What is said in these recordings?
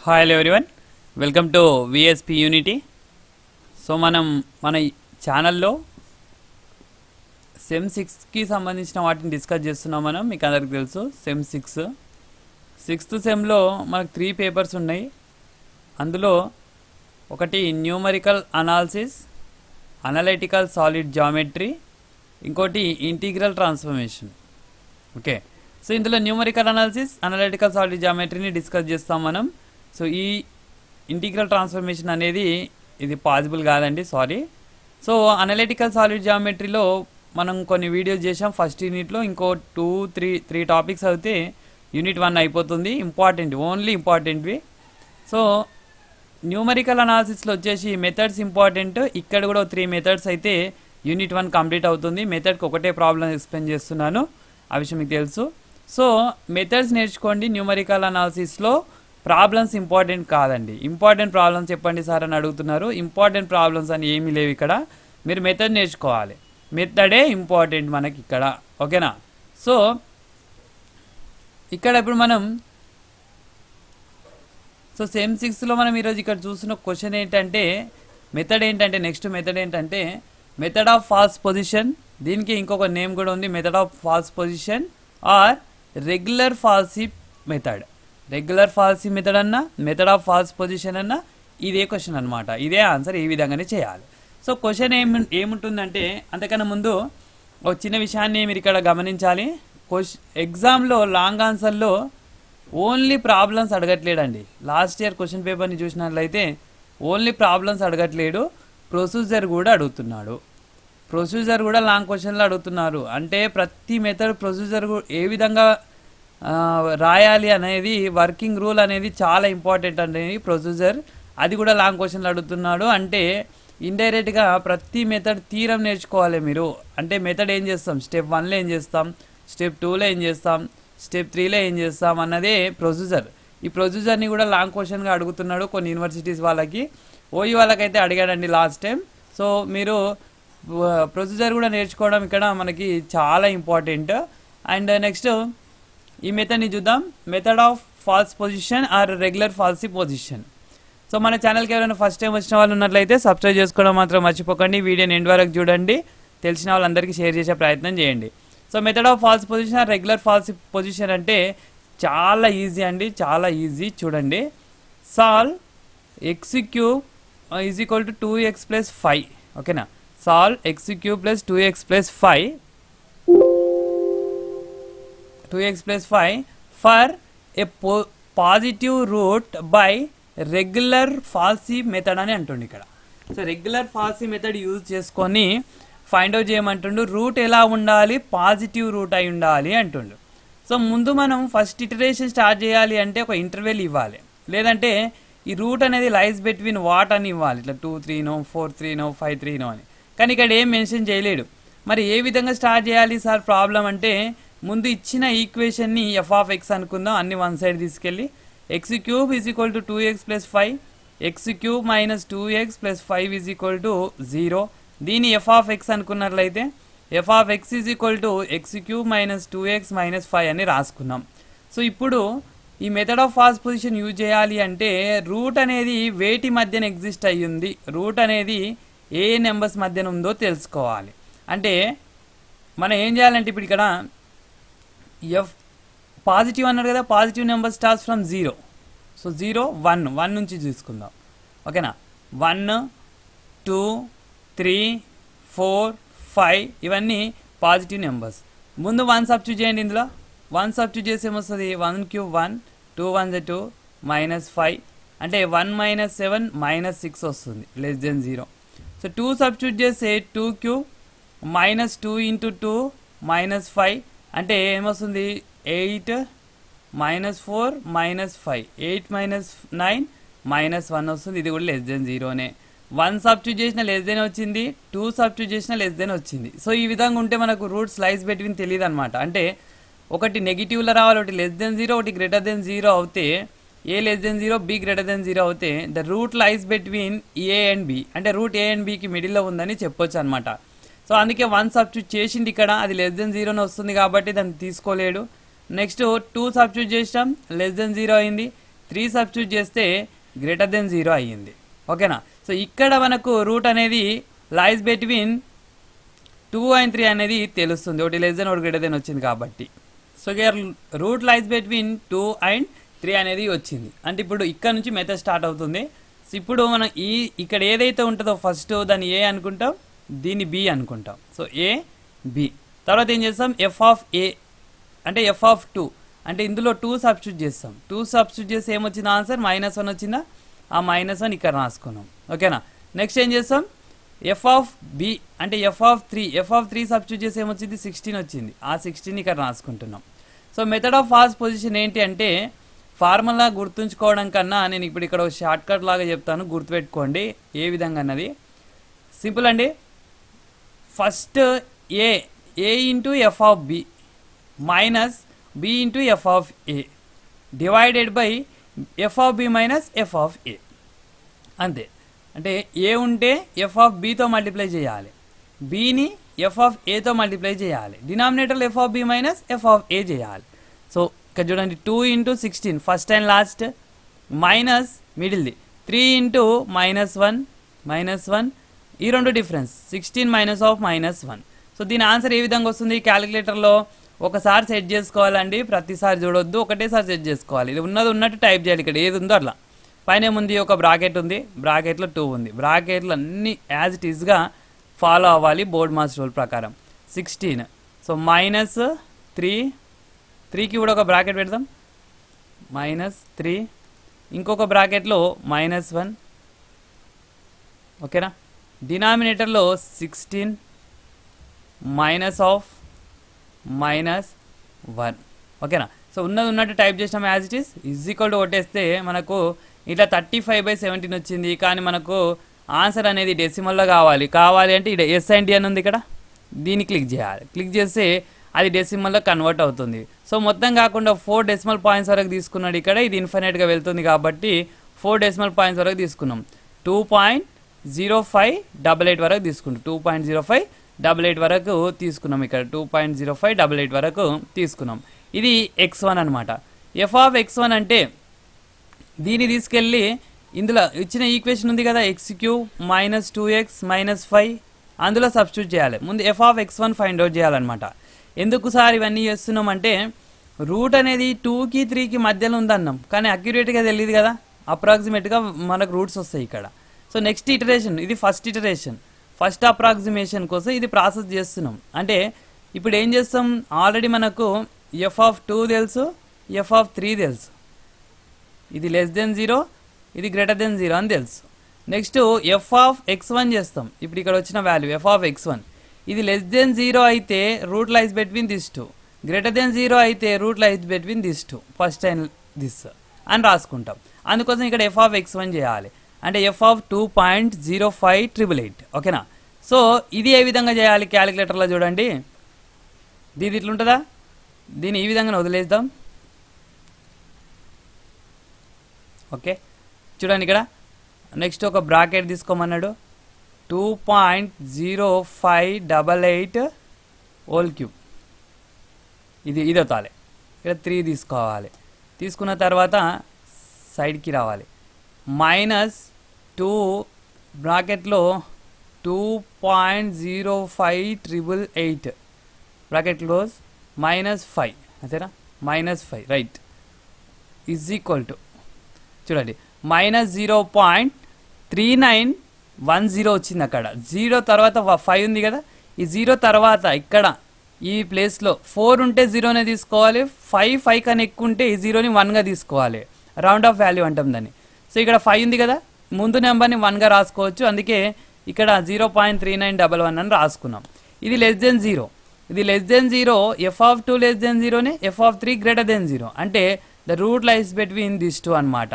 Hi hello everyone, welcome to VSP unity. So మన ఛానల్లో sem 6కి సంబంధించిన వాటిని డిస్కస్ చేస్తున్నాం. మీకు అందరికి తెలుసు సెమ్ 6th సెమ్లో మనకు 3 పేపర్స్ ఉన్నాయి. అందులో ఒకటి numerical analysis, analytical solid geometry, ఇంకోటి ఇంటిగ్రల్ ట్రాన్స్ఫర్మేషన్. ఓకే, సో ఇందులో న్యూమరికల్ అనాలిసిస్, అనలైటికల్ సాలిడ్ జామెట్రీని డిస్కస్ చేస్తాం మనం. సో ఈ ఇంటిగ్రల్ ట్రాన్స్ఫర్మేషన్ అనేది ఇది పాసిబుల్ కాదండి, సారీ. సో అనలైటికల్ సాలిడ్ జామెట్రీలో మనం కొన్ని వీడియోస్ చేసాం ఫస్ట్ యూనిట్లో. ఇంకో 2-3 టాపిక్స్ అయితే యూనిట్ 1 అయిపోతుంది. ఓన్లీ ఇంపార్టెంట్వి. సో న్యూమరికల్ అనాలిసిస్లో వచ్చేసి మెథడ్స్ ఇంపార్టెంట్. ఇక్కడ కూడా 3 మెథడ్స్ అయితే యూనిట్ 1 కంప్లీట్ అవుతుంది. మెథడ్కి ఒకటే ప్రాబ్లం ఎక్స్ప్లెయిన్ చేస్తున్నాను, ఆ విషయం మీకు తెలుసు. సో మెథడ్స్ నేర్చుకోండి. న్యూమరికల్ అనాలిసిస్లో ప్రాబ్లమ్స్ ఇంపార్టెంట్ కాదండి. ఇంపార్టెంట్ ప్రాబ్లమ్స్ చెప్పండి సార్ అని అడుగుతున్నారు. ఇంపార్టెంట్ ప్రాబ్లమ్స్ అని ఏమీ లేవు ఇక్కడ. మీరు మెథడ్ నేర్చుకోవాలి. మెథడే ఇంపార్టెంట్ మనకి ఇక్కడ, ఓకేనా? సో ఇక్కడ ఇప్పుడు మనం సెమ్ 6లో మనం ఈరోజు ఇక్కడ చూస్తున్న క్వశ్చన్ ఏంటంటే నెక్స్ట్ మెథడ్ ఏంటంటే మెథడ్ ఆఫ్ ఫాల్స్ పొజిషన్. దీనికి ఇంకొక నేమ్ కూడా ఉంది, method of false position or regular falsi method. Regular falsi method అన్నా, మెథడ్ ఆఫ్ ఫాల్స్ పొజిషన్ అన్నా ఇదే క్వశ్చన్ అనమాట. ఇదే ఆన్సర్, ఈ విధంగానే చేయాలి. సో క్వశ్చన్ ఏముంటుందంటే, అంతకన్నా ముందు ఒక చిన్న విషయాన్ని మీరు ఇక్కడ గమనించాలి. ఎగ్జామ్లో లాంగ్ ఆన్సర్లో ఓన్లీ ప్రాబ్లమ్స్ అడగట్లేడండి. లాస్ట్ ఇయర్ క్వశ్చన్ పేపర్ని చూసినట్లయితే ఓన్లీ ప్రాబ్లమ్స్ అడగట్లేడు, ప్రొసీజర్ కూడా అడుగుతున్నాడు. ప్రొసీజర్ కూడా లాంగ్ క్వశ్చన్లో అడుగుతున్నారు. అంటే ప్రతి మెథడ్ ప్రొసీజర్ ఏ విధంగా రాయాలి అనేది, వర్కింగ్ రూల్ అనేది చాలా ఇంపార్టెంట్ అనేది ప్రొసీజర్. అది కూడా లాంగ్ క్వశ్చన్లు అడుగుతున్నాడు. అంటే ఇండైరెక్ట్గా ప్రతి మెథడ్ థీరం నేర్చుకోవాలి మీరు. అంటే మెథడ్ ఏం చేస్తాం, స్టెప్ 1లో ఏం చేస్తాం, స్టెప్ 2లో ఏం చేస్తాం, స్టెప్ 3లో ఏం చేస్తాం అన్నదే ప్రొసీజర్. ఈ ప్రొసీజర్ని కూడా లాంగ్ క్వశ్చన్గా అడుగుతున్నాడు కొన్ని యూనివర్సిటీస్ వాళ్ళకి. ఓఈ వాళ్ళకైతే అడిగాడండి లాస్ట్ టైం. సో మీరు ప్రొసీజర్ కూడా నేర్చుకోవడం ఇక్కడ మనకి చాలా ఇంపార్టెంట్. అండ్ నెక్స్ట్ ఈ మెథడ్ని చూద్దాం, method of false position or regular falsi position. So మన ఛానల్కి ఎవరైనా ఫస్ట్ టైం వచ్చిన వాళ్ళు ఉన్నట్లయితే సబ్స్క్రైబ్ చేసుకోవడం మాత్రం మర్చిపోకండి. వీడియోని ఎండ్ వరకు చూడండి, తెలిసిన వాళ్ళందరికీ షేర్ చేసే ప్రయత్నం చేయండి. So method of false position or regular falsi position అంటే చాలా ఈజీ అండి, చాలా ఈజీ. చూడండి, solve x³ is equal to 2x + 5. ఓకేనా? Solve x³ + 2x + 5 for a positive root by regular falsi method అని అంటుండు ఇక్కడ. So regular falsi method use చేసుకొని ఫైండ్ అవుట్ చేయమంటుండు. రూట్ ఎలా ఉండాలి, పాజిటివ్ రూట్ అయి ఉండాలి అంటుండు. సో ముందు మనం ఫస్ట్ ఇటరేషన్ స్టార్ట్ చేయాలి అంటే ఒక ఇంటర్వెల్ ఇవ్వాలి, లేదంటే ఈ రూట్ అనేది లైస్ బిట్వీన్ వాట్ అని ఇవ్వాలి. ఇట్లా 2-3 4-3 5-3 అని. కానీ ఇక్కడ ఏం మెన్షన్ చేయలేడు. మరి ఏ విధంగా స్టార్ట్ చేయాలి సార్ ప్రాబ్లం అంటే, ముందు ఇచ్చిన ఈక్వేషన్ని f(x) అనుకుందాం. అన్ని వన్ సైడ్ తీసుకెళ్ళి x³ is equal to 2x + 5, x³ - 2x + 5 is equal to 0. దీన్ని f(x) అనుకున్నట్లయితే f(x) is equal to x³ - 2x - 5 అని రాసుకున్నాం. సో ఇప్పుడు ఈ method of false position use చేయాలి అంటే రూట్ అనేది వేటి మధ్యన ఎగ్జిస్ట్ అయ్యింది, రూట్ అనేది ఏ నెంబర్స్ మధ్యన ఉందో తెలుసుకోవాలి. అంటే మనం ఏం చేయాలంటే ఇప్పుడు ఇక్కడ పాజిటివ్ అన్నారు కదా, positive number starts from 0. So 0 1 నుంచి తీసుకుందాం. ఓకేనా? 1 2 3 4 5 ఇవన్నీ పాజిటివ్ నెంబర్స్. ముందు 1 సబ్స్టిట్యూట్ చేయండి. ఇందులో 1 సబ్స్టిట్యూట్ చేసి ఏమొస్తుంది, 1³ 1 2 1 2 -5 అంటే 1 - 7 -6 వస్తుంది, <0. సో 2 సబ్స్టిట్యూట్ చేస్తే 2³ -2 × 2 -5 అంటే ఏమొస్తుంది, 8 -4 -5 8 - 9 -1 వస్తుంది. ఇది కూడా <0నే. 1 సబ్స్టిట్యూట్ చేసిన లెస్ వచ్చింది, 2 సబ్స్టిట్యూట్ చేసిన లెస్ వచ్చింది. సో ఈ విధంగా ఉంటే మనకు రూట్ స్లైస్ బిట్వీన్ తెలియదు అనమాట. అంటే ఒకటి నెగిటివ్లో రావాలి, ఒకటి <0, ఒకటి <0 అవుతే a <0 b <0 అవుతే the root lies between a and b, అంటే రూట్ a అండ్ bకి మిడిల్లో ఉందని చెప్పొచ్చు అనమాట. సో అందుకే 1 సబ్స్టిట్యూట్ చేసింది ఇక్కడ, అది <0 వస్తుంది కాబట్టి దాన్ని తీసుకోలేడు. నెక్స్ట్ 2 సబ్స్టిట్యూట్ చేసాం, <0 అయింది. 3 సబ్స్టిట్యూట్ చేస్తే గ్రేటర్ దెన్ 0 అయ్యింది. ఓకేనా. సో ఇక్కడ మనకు రూట్ అనేది లైస్ బిట్వీన్ 2 and 3 అనేది తెలుస్తుంది, ఒకటి లెస్ దెన్ ఒకటి గ్రేటర్ దెన్ వచ్చింది కాబట్టి. So year route lies between 2 and 3 అనేది వచ్చింది. అంటే ఇప్పుడు ఇక్కడ నుంచి మెథడ్ స్టార్ట్ అవుతుంది. సో ఇప్పుడు మనం ఇక్కడ ఏదైతే ఉంటుందో ఫస్ట్ దాన్ని ఏ అనుకుంటాం, దీన్ని బి అనుకుంటాం. సో ఏ బి తర్వాత ఏం చేస్తాం, ఎఫ్ ఆఫ్ ఏ అంటే ఎఫ్ ఆఫ్ 2 అంటే ఇందులో 2 సబ్స్టిట్యూట్ చేస్తాం. 2 సబ్స్టిట్యూట్ చేస్తే ఏమొచ్చింది ఆన్సర్, -1 వచ్చిందా, ఆ -1 ఇక్కడ రాసుకున్నాం. ఓకేనా. నెక్స్ట్ ఏం చేస్తాం, ఎఫ్ ఆఫ్ బి అంటే ఎఫ్ ఆఫ్ 3 సబ్స్టిట్యూట్ చేసి ఏమొచ్చింది, 16 వచ్చింది, ఆ 16 ఇక్కడ రాసుకుంటున్నాం. So method of fast position ఏంటి అంటే ఫార్ములా గుర్తుంచుకోవడం కన్నా నేను ఇప్పుడు ఇక్కడ షార్ట్ కట్ లాగా చెప్తాను, గుర్తుపెట్టుకోండి ఏ విధంగా అన్నది. సింపుల్ అండి. First A into F of B minus B into F of A divided by F of B minus F of A. అంతే. అంటే ఏ ఉంటే ఎఫ్ ఆఫ్ బితో మల్టిప్లై చేయాలి, బిని ఎఫ్ ఆఫ్ ఏతో మల్టిప్లై చేయాలి, డినామినేటర్లో F of B minus F of A చేయాలి. సో ఇక్కడ చూడండి 2 into 16 first and last minus మిడిల్ది 3 into -1 ఈ రెండు డిఫరెన్స్ 16 మైనస్ ఆఫ్ -1. సో దీని ఆన్సర్ ఏ విధంగా వస్తుంది, క్యాలిక్యులేటర్లో ఒకసారి సెట్ చేసుకోవాలండి, ప్రతిసారి చూడొద్దు, ఒకటేసారి సెట్ చేసుకోవాలి. ఇది ఉన్నది ఉన్నట్టు టైప్ చేయాలి. ఇక్కడ ఏది ఉందో అట్లా. పైన ఏముంది, ఒక బ్రాకెట్ ఉంది, బ్రాకెట్లో 2 ఉంది, బ్రాకెట్లు అన్నీ యాజ్ ఇట్ ఈస్గా ఫాలో అవ్వాలి బోర్డ్ మాస్టర్ రూల్ ప్రకారం. 16 సో -3కి కూడా ఒక బ్రాకెట్ పెడదాం, -3 ఇంకొక బ్రాకెట్లో -1. ఓకేనా. డినామినేటర్లో 16 మైనస్ ఆఫ్ -1. ఓకేనా. సో ఉన్నది ఉన్నట్టు టైప్ చేసినాం as it is equal to కొట్టేస్తే మనకు ఇట్లా 35/17 వచ్చింది. కానీ మనకు ఆన్సర్ అనేది డెసిమల్లో కావాలి అంటే ఇక్కడ ఎస్ఐంటి అని ఉంది, ఇక్కడ దీన్ని క్లిక్ చేయాలి. క్లిక్ చేస్తే అది డెసిమల్లో కన్వర్ట్ అవుతుంది. సో మొత్తం కాకుండా 4 డెసిమల్ పాయింట్స్ వరకు తీసుకున్నాడు ఇక్కడ. ఇది ఇన్ఫినైట్గా వెళ్తుంది కాబట్టి 4 డెసిమల్ పాయింట్స్ వరకు తీసుకున్నాం. 2.0588 వరకు తీసుకుంటాం. 2.0588 వరకు తీసుకున్నాం. ఇక్కడ 2.0588 వరకు తీసుకున్నాం. ఇది x1 అనమాట. ఎఫ్ ఆఫ్ x1 అంటే దీన్ని తీసుకెళ్ళి ఇందులో ఇచ్చిన ఈక్వేషన్ ఉంది కదా, x³ - 2x - 5 అందులో సబ్స్టిట్యూట్ చేయాలి. ముందు F of x1 find out చేయాలన్నమాట. ఎందుకు సార్ ఇవన్నీ చేస్తున్నాం అంటే రూట్ అనేది 2కి 3కి మధ్యలో ఉందన్నాం, కానీ అక్యురేట్గా తెలియదు కదా, అప్రాక్సిమేట్గా మనకు రూట్స్ వస్తాయి ఇక్కడ. సో నెక్స్ట్ ఇటరేషన్, ఇది ఫస్ట్ ఇటరేషన్, ఫస్ట్ అప్రాక్సిమేషన్ కోసం ఇది ప్రాసెస్ చేస్తున్నాం. అంటే ఇప్పుడు ఏం చేస్తాం, ఆల్రెడీ మనకు ఎఫ్ ఆఫ్ 2 తెలుసు, ఎఫ్ ఆఫ్ 3 తెలుసు, ఇది లెస్ దెన్ 0, ఇది గ్రేటర్ దెన్ 0 అని తెలుసు. నెక్స్ట్ ఎఫ్ ఆఫ్ x1 చేస్తాం. ఇప్పుడు ఇక్కడ వచ్చిన వాల్యూ ఎఫ్ ఆఫ్ x1 ఇది లెస్ దెన్ 0 అయితే route lies between this 2, greater than 0 అయితే route lies between this 2 first and this అని రాసుకుంటాం. అందుకోసం ఇక్కడ ఎఫ్ ఆఫ్ x1 చేయాలి. అంటే ఎఫ్ ఆఫ్ 2.0588. ఓకేనా. సో ఇది ఏ విధంగా చేయాలి క్యాలిక్యులేటర్లో చూడండి, దీది ఇట్లుంటుందా, దీన్ని ఈ విధంగా వదిలేద్దాం. ఓకే చూడండి ఇక్కడ నెక్స్ట్ ఒక బ్రాకెట్ తీసుకోమన్నాడు, 2.0588 హోల్ క్యూబ్, ఇది వతాలి. ఇక్కడ 3 తీసుకోవాలి. తీసుకున్న తర్వాత సైడ్కి రావాలి. -2 బ్రాకెట్లో 2.05888 బ్రాకెట్ క్లోజ్ -5 అంతేనా, -5 రైట్ ఈజ్ ఈక్వల్ టు చూడండి -0.3910 వచ్చింది. అక్కడ 0 తర్వాత 5 ఉంది కదా, ఈ 0 తర్వాత ఇక్కడ ఈ ప్లేస్లో 4 ఉంటే 0నే తీసుకోవాలి, 5 కన్నా ఎక్కువ ఉంటే ఈ 0ని 1గా తీసుకోవాలి, రౌండ్ ఆఫ్ వాల్యూ అంటాం దాన్ని. సో ఇక్కడ 5 ఉంది కదా, ముందు నెంబర్ని 1గా రాసుకోవచ్చు, అందుకే ఇక్కడ 0.3911 అని రాసుకున్నాం. ఇది లెస్ దెన్ 0, ఇది less than 0, F of 2 less than 0నే, ఎఫ్ ఆఫ్ 3 గ్రేటర్ దెన్ 0 అంటే the root lies between this 2 అనమాట.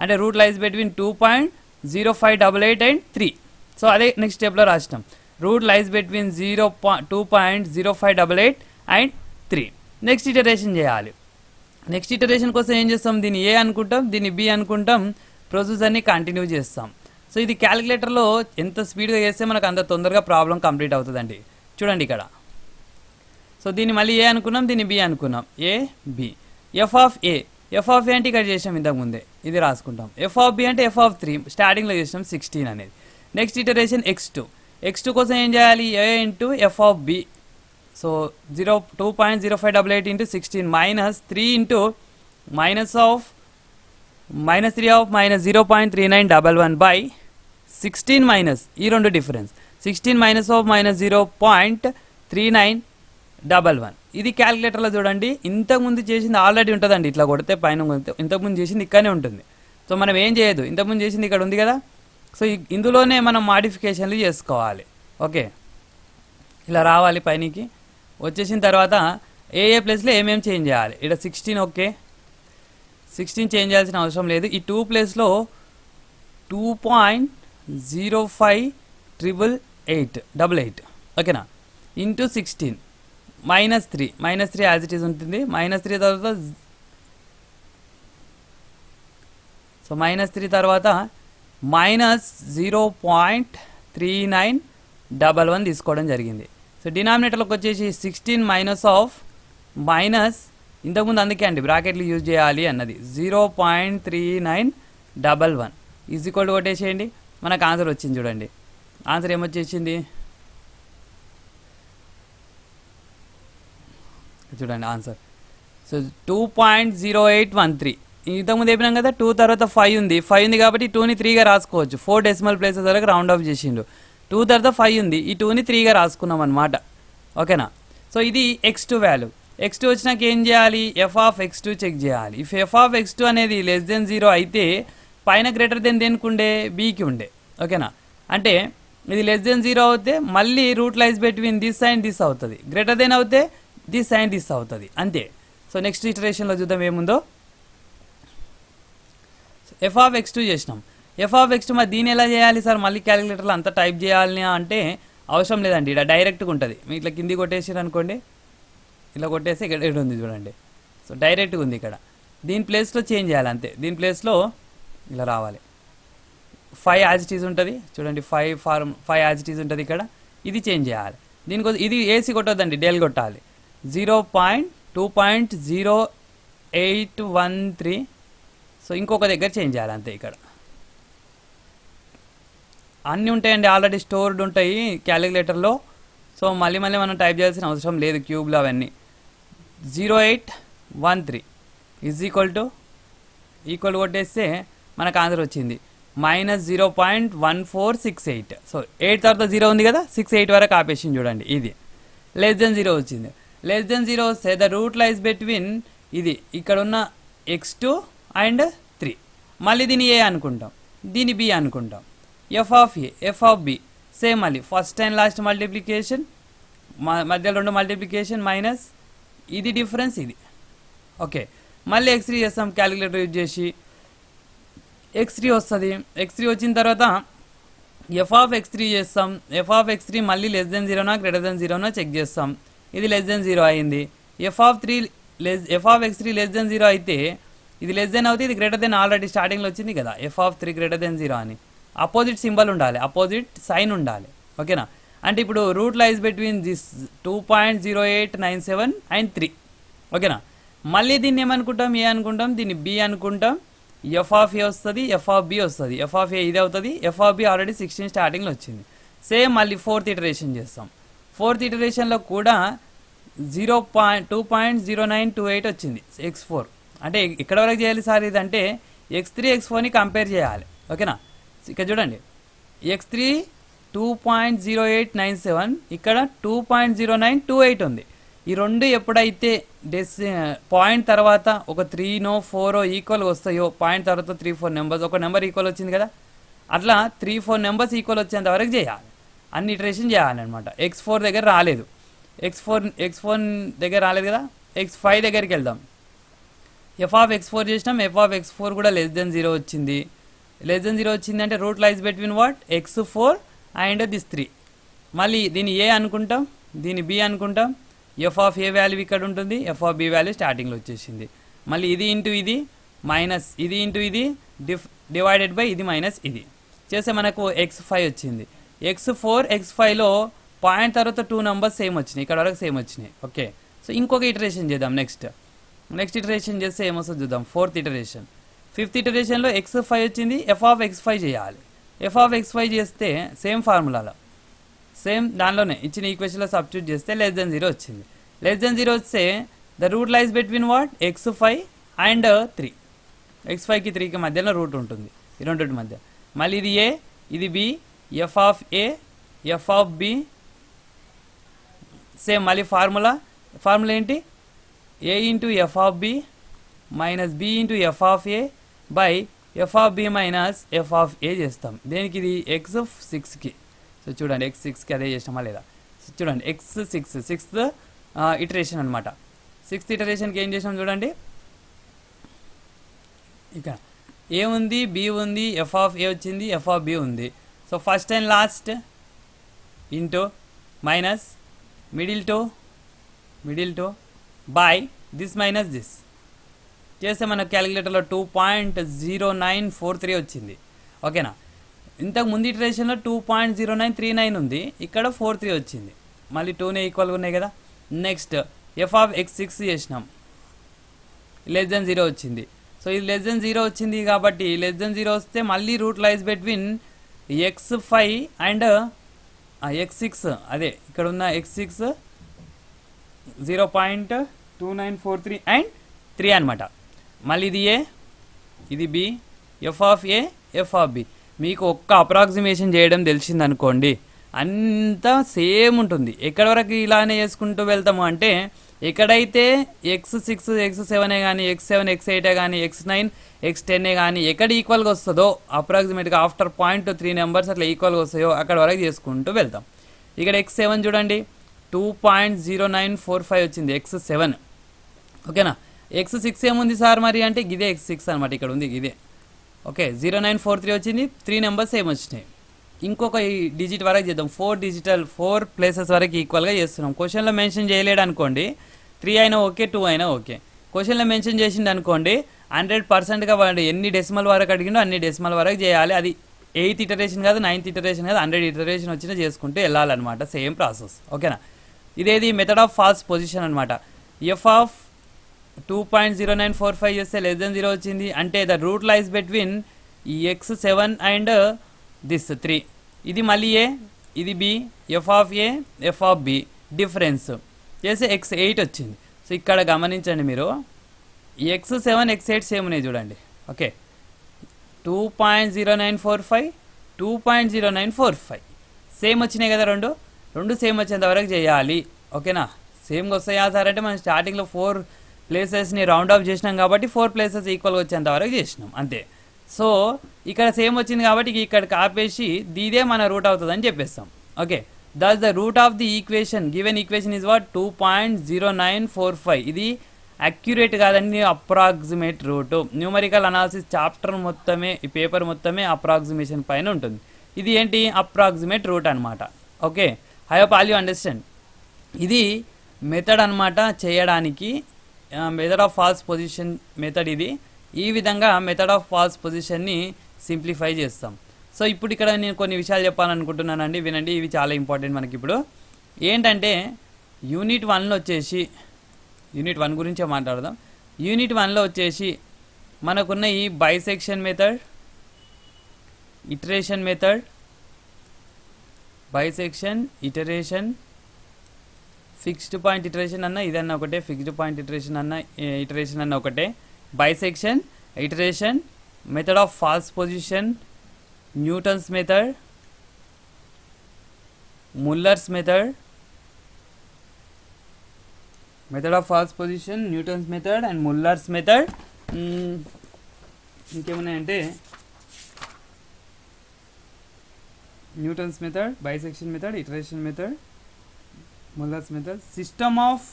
అంటే root lies between 2.0588 and 3. So అదే నెక్స్ట్ స్టెప్లో రాసినాం, root lies between 2.0588 and 3. Next iteration చేయాలి. నెక్స్ట్ ఇటరేషన్ కోసం ఏం చేస్తాం, దీన్ని ఏ అనుకుంటాం, దీన్ని బి అనుకుంటాం, ప్రొసీజర్ని కంటిన్యూ చేస్తాం. సో ఇది క్యాలిక్యులేటర్లో ఎంత స్పీడ్గా చేస్తే మనకు అంత తొందరగా ప్రాబ్లం కంప్లీట్ అవుతుందండి. చూడండి ఇక్కడ, సో దీన్ని మళ్ళీ ఏ అనుకున్నాం, దీన్ని బి అనుకున్నాం, ఏ బి. ఎఫ్ ఆఫ్ ఏ అంటే ఇక్కడ చేసాం ఇంతకుముందే, ఇది రాసుకుంటాం. f(b) అంటే f(3) స్టార్టింగ్లో చేసినాం 16 అనేది. నెక్స్ట్ ఇటరేషన్ x2 కోసం ఏం చేయాలి, a into f(b). So 2.0588 into 16 minus 3 into minus 3 of minus 0.3911 by 16 minus ఈ రెండు డిఫరెన్స్ 16 మైనస్ ఆఫ్ మైనస్ 0.3911. ఇది క్యాలిక్యులేటర్లో చూడండి, ఇంతకుముందు చేసింది ఆల్రెడీ ఉంటుందండి. ఇట్లా కొడితే పైన ఇంతకుముందు చేసింది ఇక్కడనే ఉంటుంది. సో మనం ఏం చేయదు, ఇంతకుముందు చేసింది ఇక్కడ ఉంది కదా. సో ఇందులోనే మనం మాడిఫికేషన్లు చేసుకోవాలి. ఓకే, ఇలా రావాలి పైనకి. వచ్చేసిన తర్వాత ఏ ప్లేస్లో ఏమేమి చేంజ్ చేయాలి. ఇక్కడ 16, ఓకే 16 చేంజ్ చేయాల్సిన అవసరం లేదు. ఈ 2 ప్లేస్లో 2.058888 ఓకేనా, into 16 minus 3 as it is ఉంటుంది. -3 తర్వాత సో -3 తర్వాత మైనస్ 0.3911 తీసుకోవడం జరిగింది. సో డినామినేటర్లోకి వచ్చేసి 16 మైనస్ ఆఫ్ మైనస్ ఇంతకుముందు అందుకే అండి బ్రాకెట్లు యూజ్ చేయాలి అన్నది 0.3911 ఈజ్ ఈక్వల్ టు కొట్టేసేయండి. మనకు ఆన్సర్ వచ్చింది చూడండి. ఆన్సర్ ఏమొచ్చేసింది చూడండి ఆన్సర్. సో 2.0813 ఇంతకుముందు చెప్పినాం కదా. 2 తర్వాత 5 ఉంది కాబట్టి 2ని 3గా రాసుకోవచ్చు. 4 డెసిమల్ ప్లేసెస్ వరకు రౌండ్ ఆఫ్ చేసిండు. 2 తర్వాత 5 ఉంది, ఈ 2ని 3గా రాసుకున్నాం అనమాట. ఓకేనా. సో ఇది x2 వాల్యూ. x2 వచ్చినాక ఏం చేయాలి, f(x2) చెక్ చేయాలి. ఇఫ్ f(x2) అనేది <0 అయితే పైన గ్రేటర్ దెన్ దేనికి ఉండే, బీకి ఉండే. ఓకేనా, అంటే ఇది <0 అవుతే మళ్ళీ route lies between this and this అవుతుంది. గ్రేటర్ దెన్ అవుతే దిస్ అండ్ దిస్ అవుతుంది, అంతే. సో నెక్స్ట్ ఇటరేషన్లో చూద్దాం ఏముందో. f(x2) చేసినాం. f(x2) మరి దీన్ని ఎలా చేయాలి సార్, మళ్ళీ క్యాలిక్యులేటర్లో అంతా టైప్ చేయాలి అంటే అవసరం లేదండి. ఇక్కడ డైరెక్ట్గా ఉంటుంది. మీరు ఇట్లా కింది కొట్టేసారు అనుకోండి, ఇలా కొట్టేసి ఇక్కడ ఉంది చూడండి. సో డైరెక్ట్గా ఉంది ఇక్కడ. దీని ప్లేస్లో చేంజ్ చేయాలి అంతే. దీని ప్లేస్లో ఇలా రావాలి. 5 యాజ్ ఇట్ ఈజ్ ఉంటుంది చూడండి. 5 యాజ్ ఇట్ ఈజ్ ఉంటుంది ఇక్కడ. ఇది చేంజ్ చేయాలి. దీనికోసం ఇది ఏసీ కొట్టొద్దండి, డెల్ కొట్టాలి. 2.0813. సో ఇంకొక దగ్గర చేంజ్ చేయాలి అంతే. ఇక్కడ అన్నీ ఉంటాయండి, ఆల్రెడీ స్టోర్డ్ ఉంటాయి క్యాలిక్యులేటర్లో. సో మళ్ళీ మనం టైప్ చేయాల్సిన అవసరం లేదు క్యూబ్లో అవన్నీ. 0813 ఈజ్ ఈక్వల్ కొట్టేస్తే మనకు ఆన్సర్ వచ్చింది -0.1468. సో 8 తర్వాత 0 ఉంది కదా, 6 8 వరకు ఆపేసింది చూడండి. ఇది <0 వచ్చింది. <0 వస్తే ద రూట్ లైస్ బిట్వీన్ ఇది ఇక్కడ ఉన్న x2 అండ్ 3. మళ్ళీ దీన్ని ఏ అనుకుంటాం, దీన్ని బి అనుకుంటాం. f(b) సేమ్ మళ్ళీ ఫస్ట్ అండ్ లాస్ట్ మల్టిప్లికేషన్, మధ్యలో 2 మల్టిప్లికేషన్ మైనస్ ఇది డిఫరెన్స్ ఇది. ఓకే, మళ్ళీ x3 చేస్తాం క్యాలిక్యులేటర్ యూజ్ చేసి. x3 వస్తుంది. x3 వచ్చిన తర్వాత f(x3) చేస్తాం. f(x3) మళ్ళీ <0 గ్రేటర్ దెన్ 0 చెక్ చేస్తాం. ఇది <0 అయింది. f(x3) <0 అయితే ఇది అవుతే ఇది గ్రేటర్ దెన్ ఆల్రెడీ స్టార్టింగ్లో వచ్చింది కదా, f(3) గ్రేటర్ దెన్ 0 అని. అపోజిట్ సింబల్ ఉండాలి, అపోజిట్ సైన్ ఉండాలి. ఓకేనా, అంటే ఇప్పుడు route lies between this 2.0897 and 3. ఓకేనా, మళ్ళీ దీన్ని ఏమనుకుంటాం, ఏ అనుకుంటాం, దీన్ని బి అనుకుంటాం. f(a) వస్తుంది, f(b) వస్తుంది. f(a) ఇది అవుతుంది, f(b) ఆల్రెడీ 16 స్టార్టింగ్లో వచ్చింది. సేమ్ మళ్ళీ 4th ఇటరేషన్ చేస్తాం. 4th ఇటరేషన్లో కూడా 2.0928 వచ్చింది x4. అంటే ఇక్కడ వరకు చేయాలి సార్ ఇదంటే x3 x4ని కంపేర్ చేయాలి. ఓకేనా, ఇక్కడ చూడండి x3 2.0897, ఇక్కడ 2.0928 ఉంది. ఈ రెండు ఎప్పుడైతే పాయింట్ తర్వాత ఒక 3నో 4 ఈక్వల్ వస్తాయో, పాయింట్ తర్వాత 3-4 నెంబర్స్, ఒక నెంబర్ ఈక్వల్ వచ్చింది కదా, అట్లా 3-4 నెంబర్స్ ఈక్వల్ వచ్చేంత వరకు చేయాలి. అన్ని ఇటరేషన్ చేయాలన్నమాట. x4 దగ్గర రాలేదు, x4 దగ్గర రాలేదు కదా, x5 దగ్గరికి వెళ్దాం. f(x4) చేసినాం. f(x4) కూడా <0 వచ్చింది. <0 వచ్చింది అంటే root lies between what, x4 and this 3. మళ్ళీ దీన్ని ఏ అనుకుంటాం, దీన్ని బి అనుకుంటాం. f(a) వాల్యూ ఇక్కడ ఉంటుంది, f(b) వాల్యూ స్టార్టింగ్లో వచ్చేసింది. మళ్ళీ ఇది ఇంటూ ఇది మైనస్ ఇది ఇంటూ ఇది డివైడెడ్ బై ఇది మైనస్ ఇది చేస్తే మనకు x5 వచ్చింది. x4 x5లో పాయింట్ తర్వాత 2 నెంబర్స్ సేమ్ వచ్చినాయి, ఇక్కడ వరకు సేమ్ వచ్చినాయి. ఓకే, సో ఇంకొక ఇటరేషన్ చేద్దాం. నెక్స్ట్ ఇటరేషన్ చేస్తే ఏమొస్తుంది చూద్దాం. 4th iteration. ఫిఫ్త్ ఇటరేషన్లో x5 వచ్చింది, ఎఫ్ ఆఫ్ x5 చేయాలి. ఎఫ్ ఆఫ్ x5 చేస్తే సేమ్ ఫార్ములాలో సేమ్ దానిలోనే ఇచ్చిన ఈక్వేషన్లో సబ్స్టిట్యూట్ చేస్తే లెస్ దెన్ 0 వచ్చింది. లెస్ దెన్ 0 వస్తే the root lies between what x5 and 3. x5కి 3కి మధ్యలో రూట్ ఉంటుంది, ఈ రెండింటి మధ్య. మళ్ళీ ఇది ఏ, ఇది B, F of A, F of B same. మళ్ళీ ఫార్ములా ఏంటి, A into F of B minus B into F of A by F of B minus F of A చేస్తాం. దేనికి, ఇది x6కి. సో చూడండి x6కి అదే చేసినామా లేదా. సో చూడండి x6 సిక్స్త్ ఇటరేషన్ అనమాట. సిక్స్త్ ఇటరేషన్కి ఏం చేసినాం చూడండి, ఇక్కడ ఏ ఉంది, బి ఉంది, ఎఫ్ ఆఫ్ ఏ వచ్చింది, ఎఫ్ ఆఫ్ బి ఉంది. So first and last into minus middle to buy this minus this చేస్తే మన క్యాలిక్యులేటర్లో 2.0943 వచ్చింది. ఓకేనా. ఇంతకు ముందు ఇటరేషన్లో 2.0939 ఉంది, ఇక్కడ 43 వచ్చింది. మళ్ళీ 2నే ఈక్వల్గా ఉన్నాయి కదా. నెక్స్ట్ ఎఫ్ ఆఫ్ x6 చేసినాం, లెస్ దెన్ 0 వచ్చింది. సో ఇది లెస్ దెన్ 0 వచ్చింది కాబట్టి లెస్ దెన్ 0 వస్తే మళ్ళీ route lies between x5 and x6, అదే ఇక్కడ ఉన్న x6 0.2943 అండ్ 3 అనమాట. మళ్ళీ ఇది ఏ, ఇది B, F of A, F of B. మీకు ఒక్క అప్రాక్సిమేషన్ చేయడం తెలిసిందనుకోండి అంతా సేమ్ ఉంటుంది. ఎక్కడి వరకు ఇలానే చేసుకుంటూ వెళ్తాము అంటే ఎక్కడైతే x6 x7 కానీ x7 x8 కానీ x9 x10 కానీ ఎక్కడ ఈక్వల్గా వస్తుందో అప్రాక్సిమేట్గా ఆఫ్టర్ 0.3 నెంబర్స్ అట్లా ఈక్వల్గా వస్తాయో అక్కడ వరకు చేసుకుంటూ వెళ్తాం. ఇక్కడ x7 చూడండి 2.0945 వచ్చింది, x7. ఓకేనా. x6 ఏముంది సార్ మరి అంటే ఇదే x6 అనమాట, ఇక్కడ ఉంది ఇదే. ఓకే 0943 వచ్చింది, 3 నెంబర్స్ ఏమి వచ్చినాయి. ఇంకొక డిజిట్ వరకు చేద్దాం, 4 ప్లేసెస్ వరకు ఈక్వల్గా చేస్తున్నాం. క్వశ్చన్లో మెన్షన్ చేయలేడు అనుకోండి, 3 అయినా ఓకే, 2 అయినా ఓకే. క్వశ్చన్లో మెన్షన్ చేసిండు అనుకోండి 100%గా వాడు ఎన్ని డెసిమల్ వరకు అడిగిండో అన్ని డెసిమల్ వరకు చేయాలి. అది 8th ఇటరేషన్ కాదు, 9th ఇటరేషన్ కాదు, 100 ఇటరేషన్ వచ్చినా చేసుకుంటూ వెళ్ళాలన్నమాట, సేమ్ ప్రాసెస్. ఓకేనా. ఇదేది మెథడ్ ఆఫ్ ఫాల్స్ పొజిషన్ అనమాట. ఎఫ్ ఆఫ్ 2.0945 చేస్తే లెస్ దెన్ 0 వచ్చింది అంటే ద రూట్ లైస్ బిట్వీన్ ఈ x7 అండ్ దిస్ 3. ఇది మళ్ళీ ఏ, ఇది B, F of A, F of B difference చేస్తే x8 వచ్చింది. సో ఇక్కడ గమనించండి మీరు, x7 x8 సేమ్ ఉన్నాయి చూడండి. ఓకే 2.0945 2.0945 సేమ్ వచ్చినాయి కదా, రెండు సేమ్ వచ్చేంత వరకు చేయాలి. ఓకేనా. సేమ్గా వస్తాయా సార్ అంటే మనం స్టార్టింగ్లో 4 ప్లేసెస్ని రౌండ్ ఆఫ్ చేసినాం కాబట్టి 4 ప్లేసెస్ ఈక్వల్గా వచ్చేంత వరకు చేసినాం అంతే. సో ఇక్కడ సేమ్ వచ్చింది కాబట్టి ఇక్కడికి ఆపేసి ఇదే మన రూట్ అవుతుందని చెప్పేస్తాం. Okay thus the root of the equation given equation is what 2.0945. ఇది అక్యురేట్ కాదండి, approximate root. Numerical analysis chapter మొత్తమే, ఈ పేపర్ మొత్తమే అప్రాక్సిమేషన్ పైన ఉంటుంది. ఇది ఏంటి, అప్రాక్సిమేట్ రూట్ అనమాట. Okay I hope all you understand. ఇది మెథడ్ అనమాట చేయడానికి, method of false position method ఇది. ఈ విధంగా మెథడ్ ఆఫ్ ఫాల్స్ పొజిషన్ని సింప్లిఫై చేస్తాం. సో ఇప్పుడు ఇక్కడ నేను కొన్ని విషయాలు చెప్పాలనుకుంటున్నానండి, వినండి. ఇవి చాలా ఇంపార్టెంట్ మనకి. ఇప్పుడు ఏంటంటే యూనిట్ 1లో వచ్చేసి, యూనిట్ 1 గురించే మాట్లాడదాం. యూనిట్ 1లో వచ్చేసి మనకున్న ఈ bisection method, iteration method, bisection, iteration, fixed point iteration అన్న ఇదన్నా ఒకటే, ఫిక్స్డ్ పాయింట్ ఇటరేషన్ అన్న ఇటరేషన్ అన్న ఒకటే. Bisection, iteration, method of false position, Newton's method, Muller's method, method of false position, Newton's method and Muller's method. ఇంకేమున్నాయంటే Newton's method, bisection method, iteration method, Muller's method. System of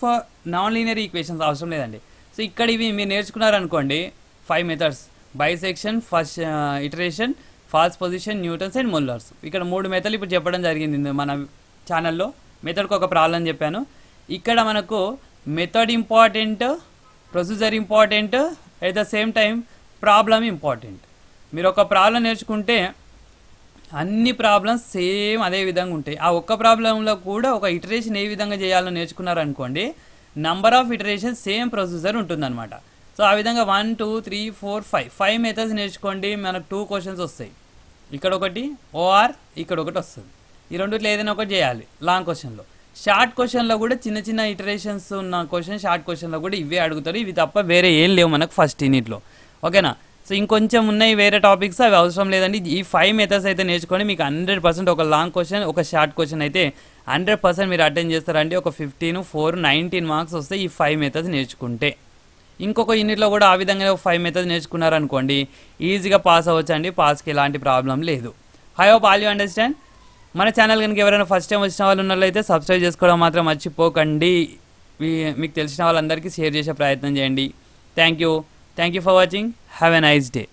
non linear equations అవసరం లేదండి. So ఇక్కడ ఇవి మీరు నేర్చుకున్నారనుకోండి 5 methods, bisection, first iteration, false position, Newton's and Muller's. ఇక్కడ 3 మెథడ్లు ఇప్పుడు చెప్పడం జరిగింది మన ఛానల్లో. మెథడ్కి ఒక ప్రాబ్లం చెప్పాను. ఇక్కడ మనకు method important, procedure important, at the same time problem important. మీరు ఒక ప్రాబ్లం నేర్చుకుంటే అన్ని ప్రాబ్లమ్స్ సేమ్ అదే విధంగా ఉంటాయి. ఆ ఒక్క ప్రాబ్లంలో కూడా ఒక ఇటరేషన్ ఏ విధంగా చేయాలో నేర్చుకున్నారనుకోండి, number of iteration same procedure ఉంటుందన్నమాట. సో సో ఆ విధంగా 1 2 3 4 5 మెథడ్స్ నేర్చుకోండి. మనకు 2 క్వశ్చన్స్ వస్తాయి. ఇక్కడ ఒకటి ఓఆర్, ఇక్కడ ఒకటి వస్తుంది. ఈ రెండిట్లో ఏదైనా ఒకటి చేయాలి లాంగ్ క్వశ్చన్లో. షార్ట్ క్వశ్చన్లో కూడా చిన్న చిన్న ఇటరేషన్స్ ఉన్న క్వశ్చన్ షార్ట్ క్వశ్చన్లో కూడా ఇవే అడుగుతారు. ఇవి తప్ప వేరే ఏం లేవు మనకు ఫస్ట్ యూనిట్లో. ఓకేనా? సో ఇంకొంచెం ఉన్నాయి వేరే టాపిక్స్, అవి అవసరం లేదండి. ఈ 5 మెథడ్స్ అయితే నేర్చుకొని మీకు 100% ఒక లాంగ్ క్వశ్చన్ ఒక షార్ట్ క్వశ్చన్ అయితే 100% మీరు అటెండ్ చేస్తారండి. ఒక 15 4 19 మార్క్స్ వస్తాయి ఈ 5 మెథడ్స్ నేర్చుకుంటే. ఇంకొక యూనిట్లో కూడా ఆ విధంగా 5 మెథడ్స్ నేర్చుకున్నారనుకోండి, ఈజీగా పాస్ అవ్వచ్చు అండి. పాస్కి ఎలాంటి ప్రాబ్లం లేదు. I hope all you understand. మన ఛానల్ కనుక ఎవరైనా ఫస్ట్ టైం వచ్చిన వాళ్ళు ఉన్నట్లయితే సబ్స్క్రైబ్ చేసుకోవడం మాత్రం మర్చిపోకండి. మీకు తెలిసిన వాళ్ళందరికీ షేర్ చేసే ప్రయత్నం చేయండి. Thank you for watching. Have a nice day.